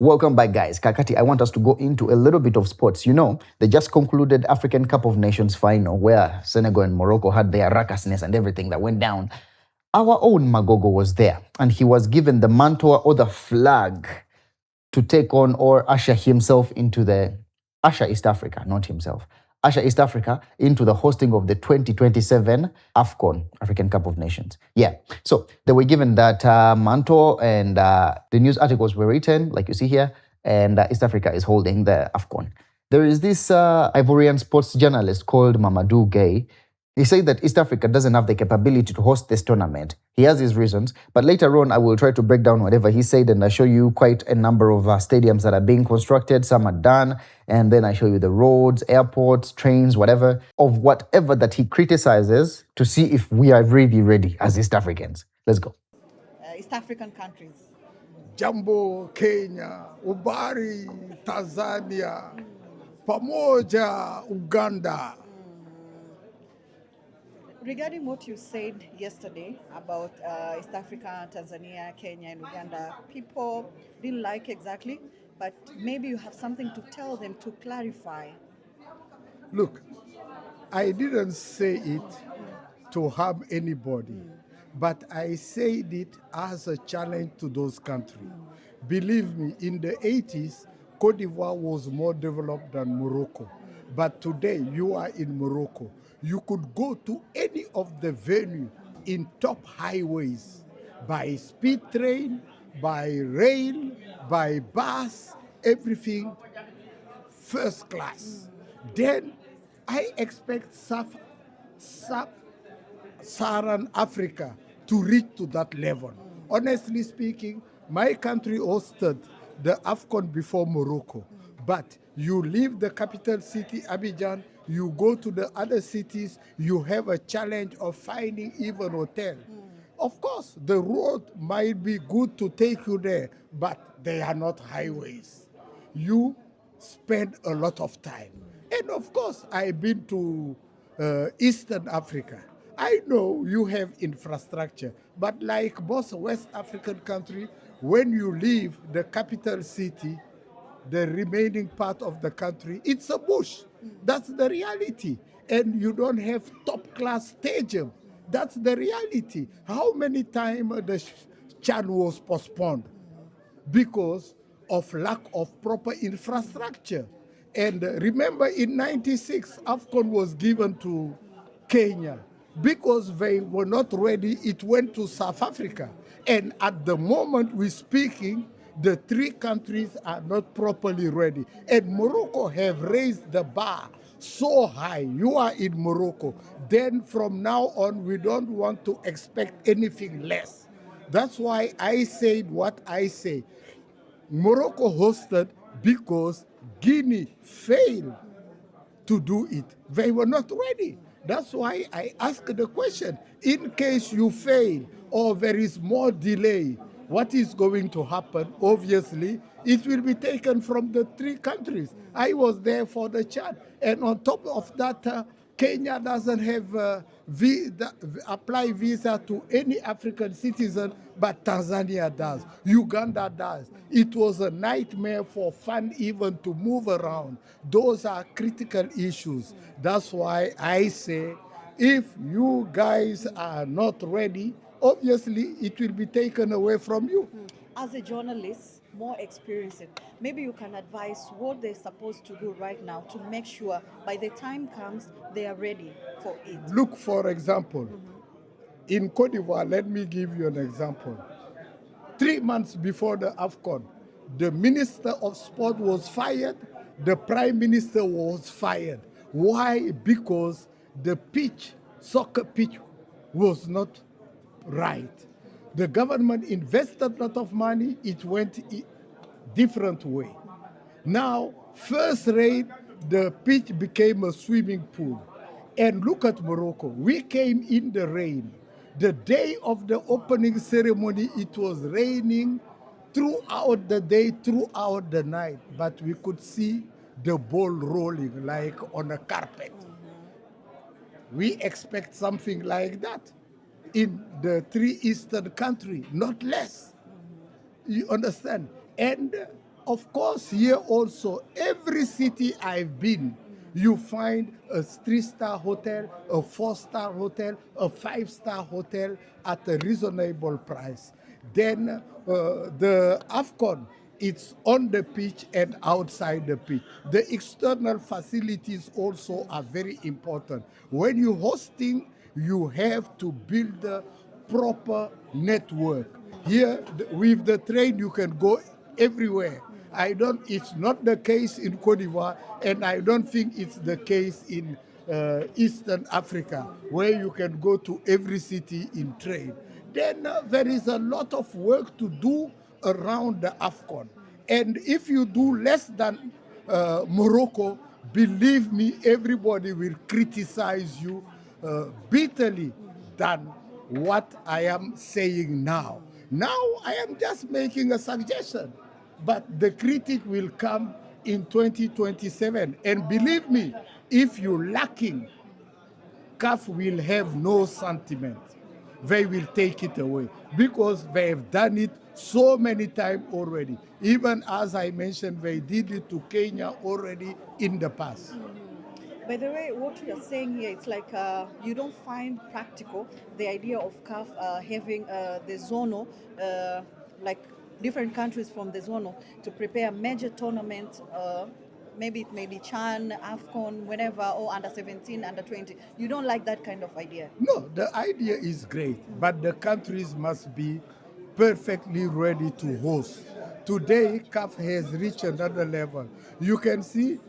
Welcome back, guys. Kakati, I want us to go into a little bit of sports. You know, they just concluded African Cup of Nations final where Senegal and Morocco had their raucousness and everything that went down. Our own Magogo was there, and he was given the mantle or the flag to take on or usher himself into the usher East Africa, not himself. Usher East Africa into the hosting of the 2027 AFCON, African Cup of Nations. Yeah. So they were given that mantle, and the news articles were written, like you see here, and East Africa is holding the AFCON. There is this Ivorian sports journalist called MAMADOU Gaye. He said that East Africa doesn't have the capability to host this tournament. He has his reasons, but later on I will try to break down whatever he said, and I show you quite a number of stadiums that are being constructed. Some are done, and then I show you the roads, airports, trains, whatever that he criticizes to see if we are really ready as East Africans. Let's go. East African countries. Jambo, Kenya, Ubari, Tanzania, Pamoja, Uganda. Regarding what you said yesterday about East Africa, Tanzania, Kenya, and Uganda, people didn't like exactly, but maybe you have something to tell them to clarify. Look, I didn't say it to harm anybody, but I said it as a challenge to those countries. Believe me, in the 80s, Cote d'Ivoire was more developed than Morocco. But today, you are in Morocco. You could go to any of the venue in top highways by speed train, by rail, by bus, everything first class. Then I expect Sub-Saharan Africa to reach to that level. Honestly speaking, my country hosted the AFCON before Morocco. But you leave the capital city, Abidjan, you go to the other cities, you have a challenge of finding even hotel. Of course, the road might be good to take you there, but they are not highways. You spend a lot of time. And of course, I've been to Eastern Africa. I know you have infrastructure, but like most West African countries, when you leave the capital city, the remaining part of the country, it's a bush. That's the reality. And you don't have top-class stadium. That's the reality. How many times the CHAN was postponed? Because of lack of proper infrastructure. And remember, in '96, AFCON was given to Kenya. Because they were not ready, it went to South Africa. And at the moment we're speaking, the three countries are not properly ready. And Morocco have raised the bar so high. You are in Morocco. Then from now on, we don't want to expect anything less. That's why I said what I say. Morocco hosted because Guinea failed to do it. They were not ready. That's why I asked the question, in case you fail or there is more delay, what is going to happen? Obviously, it will be taken from the three countries. I was there for the Chad. And on top of that, Kenya doesn't have apply visa to any African citizen, but Tanzania does. Uganda does. It was a nightmare for fun even to move around. Those are critical issues. That's why I say, if you guys are not ready, obviously it will be taken away from you. As a journalist, more experienced, maybe you can advise what they're supposed to do right now to make sure by the time comes, they are ready for it. Look, for example, in Cote d'Ivoire, let me give you an example. 3 months before the AFCON, the Minister of Sport was fired, the Prime Minister was fired. Why? Because the pitch, soccer pitch, was not right. The government invested a lot of money, it went a different way. Now, first rain, the pitch became a swimming pool. And look at Morocco, we came in the rain. The day of the opening ceremony, it was raining throughout the day, throughout the night, but we could see the ball rolling like on a carpet. We expect something like that in the three eastern countries, not less. You understand? And of course, here also, every city I've been, you find a 3-star hotel, a 4-star hotel, a 5-star hotel at a reasonable price. Then the AFCON, it's on the pitch and outside the pitch. The external facilities also are very important. When you're hosting, you have to build a proper network. Here, with the train, you can go everywhere. It's not the case in Cote d'Ivoire, and I don't think it's the case in Eastern Africa, where you can go to every city in train. Then there is a lot of work to do around the AFCON. And if you do less than Morocco, believe me, everybody will criticize you bitterly than what I am saying now. Now I am just making a suggestion, but the critic will come in 2027. And believe me, if you're lacking, CAF will have no sentiment. They will take it away because they have done it so many times already. Even as I mentioned, they did it to Kenya already in the past. By the way, what you're saying here, it's like you don't find practical the idea of CAF having the zonal, like different countries from the zonal, to prepare major tournaments. Maybe it may be Chan, AFCON, whenever, or under 17, under 20. You don't like that kind of idea? No, the idea is great, but the countries must be perfectly ready to host. Today, CAF has reached another level. You can see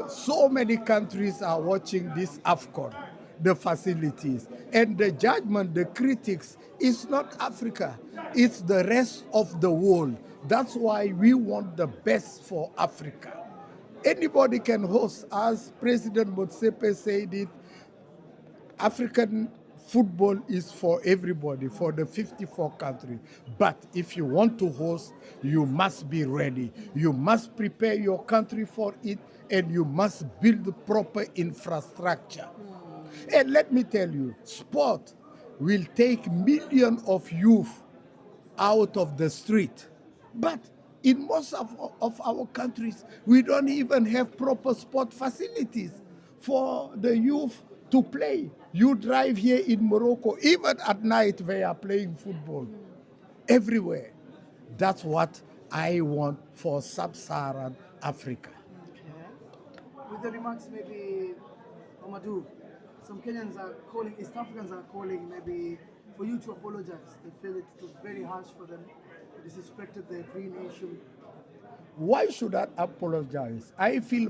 so many countries are watching this AFCON, the facilities. And the judgment, the critics, is not Africa, it's the rest of the world. That's why we want the best for Africa. Anybody can host, as President Motsepe said it, African football is for everybody, for the 54 countries. But if you want to host, you must be ready. You must prepare your country for it, and you must build proper infrastructure. And let me tell you, sport will take millions of youth out of the street. But in most of our countries, we don't even have proper sport facilities for the youth to play. You drive here in Morocco, even at night they are playing football everywhere. That's what I want for sub-Saharan Africa. With the remarks, maybe, Mamadou, some Kenyans are calling, East Africans are calling maybe for you to apologize. They feel it was very harsh for them. They disrespected the Cree Nation. Why should I apologize? I feel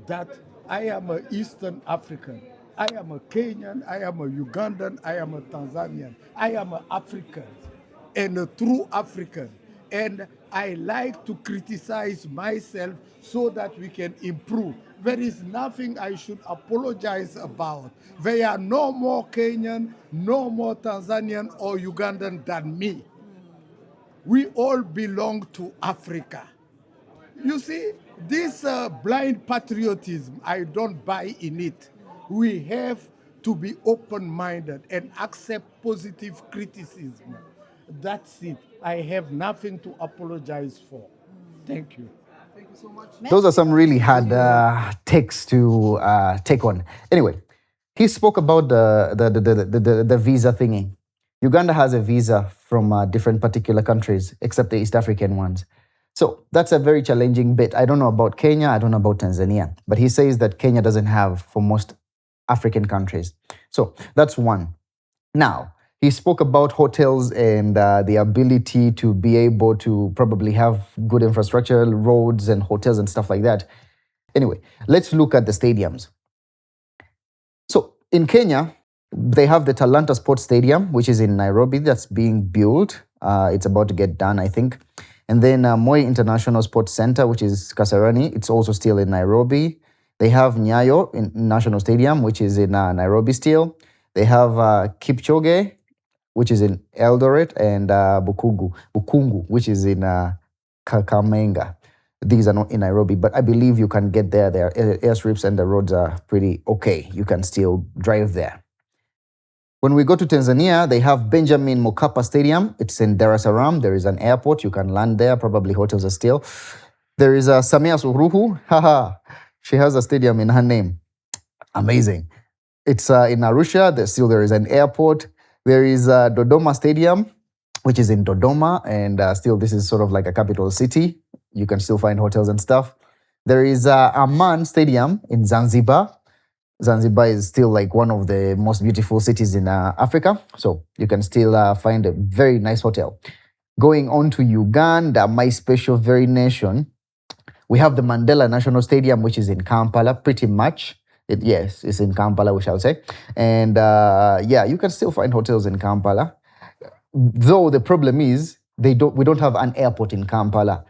that I am an Eastern African. I am a Kenyan, I am a Ugandan, I am a Tanzanian. I am an African and a true African. And I like to criticize myself so that we can improve. There is nothing I should apologize about. There are no more Kenyan, no more Tanzanian or Ugandan than me. We all belong to Africa. You see, this blind patriotism, I don't buy in it. We have to be open-minded and accept positive criticism. That's it. I have nothing to apologize for. Thank you. Thank you so much. Those are some really hard takes to take on. Anyway, he spoke about the visa thingy. Uganda has a visa from different particular countries, except the East African ones. So that's a very challenging bit. I don't know about Kenya, I don't know about Tanzania, but he says that Kenya doesn't have for most African countries. So that's one. Now, he spoke about hotels and the ability to be able to probably have good infrastructure, roads and hotels and stuff like that. Anyway, let's look at the stadiums. So in Kenya, they have the Talanta Sports Stadium, which is in Nairobi, that's being built. It's about to get done, I think. And then Moi International Sports Center, which is Kasarani, it's also still in Nairobi. They have Nyayo National Stadium, which is in Nairobi still. They have Kipchoge, which is in Eldoret, and Bukungu, which is in Kakamega. These are not in Nairobi, but I believe you can get there. There are airstrips and the roads are pretty okay. You can still drive there. When we go to Tanzania, they have Benjamin Mkapa Stadium. It's in Dar es Salaam. There is an airport. You can land there. Probably hotels are still. There is Samia Suluhu. Haha. She has a stadium in her name. Amazing. It's in Arusha. There is an airport. There is Dodoma Stadium, which is in Dodoma. And still, this is sort of like a capital city. You can still find hotels and stuff. There is Aman Stadium in Zanzibar. Zanzibar is still like one of the most beautiful cities in Africa. So you can still find a very nice hotel. Going on to Uganda, my special very nation, we have the Mandela National Stadium, which is in Kampala, pretty much. Yes, it's in Kampala, we shall say. And yeah, you can still find hotels in Kampala. Though the problem is, we don't have an airport in Kampala.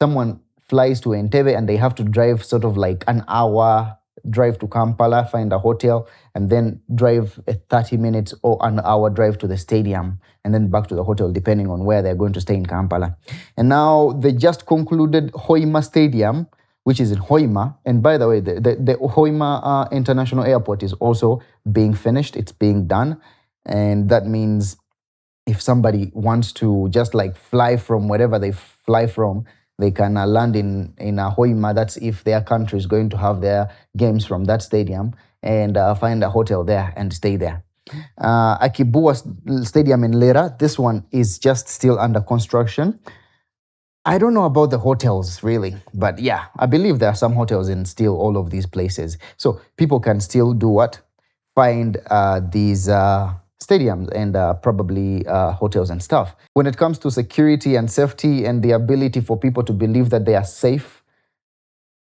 Someone flies to Entebbe and they have to drive sort of like an hour drive to Kampala, find a hotel, and then drive a 30 minutes or an hour drive to the stadium, and then back to the hotel, depending on where they're going to stay in Kampala. And now they just concluded Hoima Stadium, which is in Hoima. And by the way, the Hoima International Airport is also being finished. It's being done. And that means if somebody wants to just like fly from wherever they fly from, they can land in Hoima. That's if their country is going to have their games from that stadium, and find a hotel there and stay there. Akibua Stadium in Lera, this one is just still under construction. I don't know about the hotels really, but yeah, I believe there are some hotels in still all of these places. So people can still do what? Find these stadiums and probably hotels and stuff. When it comes to security and safety and the ability for people to believe that they are safe,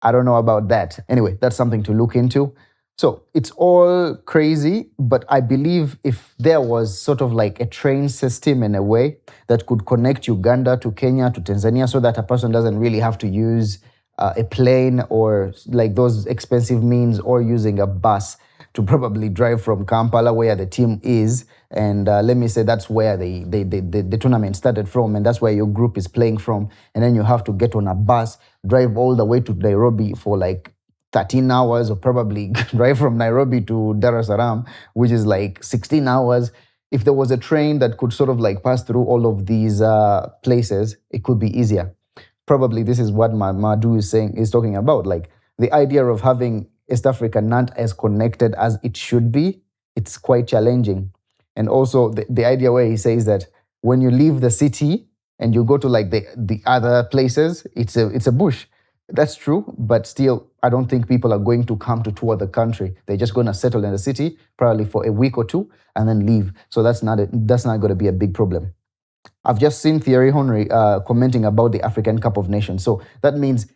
I don't know about that. Anyway, that's something to look into. So it's all crazy, but I believe if there was sort of like a train system in a way that could connect Uganda to Kenya to Tanzania so that a person doesn't really have to use a plane or like those expensive means or using a bus to probably drive from Kampala where the team is. And let me say that's where the tournament started from, and that's where your group is playing from. And then you have to get on a bus, drive all the way to Nairobi for like 13 hours, or probably drive from Nairobi to Dar es Salaam, which is like 16 hours. If there was a train that could sort of like pass through all of these places, it could be easier. Probably this is what MAMADOU is talking about. Like the idea of having East Africa not as connected as it should be, it's quite challenging. And also the idea where he says that when you leave the city and you go to like the other places, it's a bush. That's true, but still, I don't think people are going to come to tour the country. They're just going to settle in the city, probably for a week or two, and then leave. So that's not going to be a big problem. I've just seen Thierry Henry commenting about the African Cup of Nations. So that means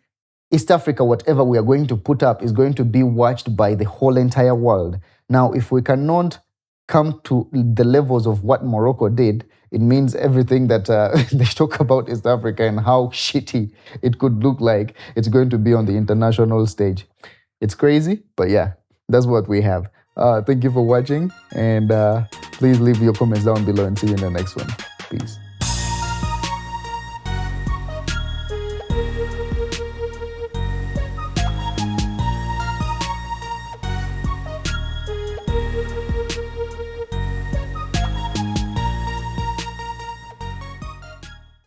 East Africa, whatever we are going to put up, is going to be watched by the whole entire world. Now, if we cannot come to the levels of what Morocco did, it means everything that they talk about East Africa and how shitty it could look like, it's going to be on the international stage. It's crazy, but yeah, that's what we have. Thank you for watching, and please leave your comments down below and see you in the next one. Peace.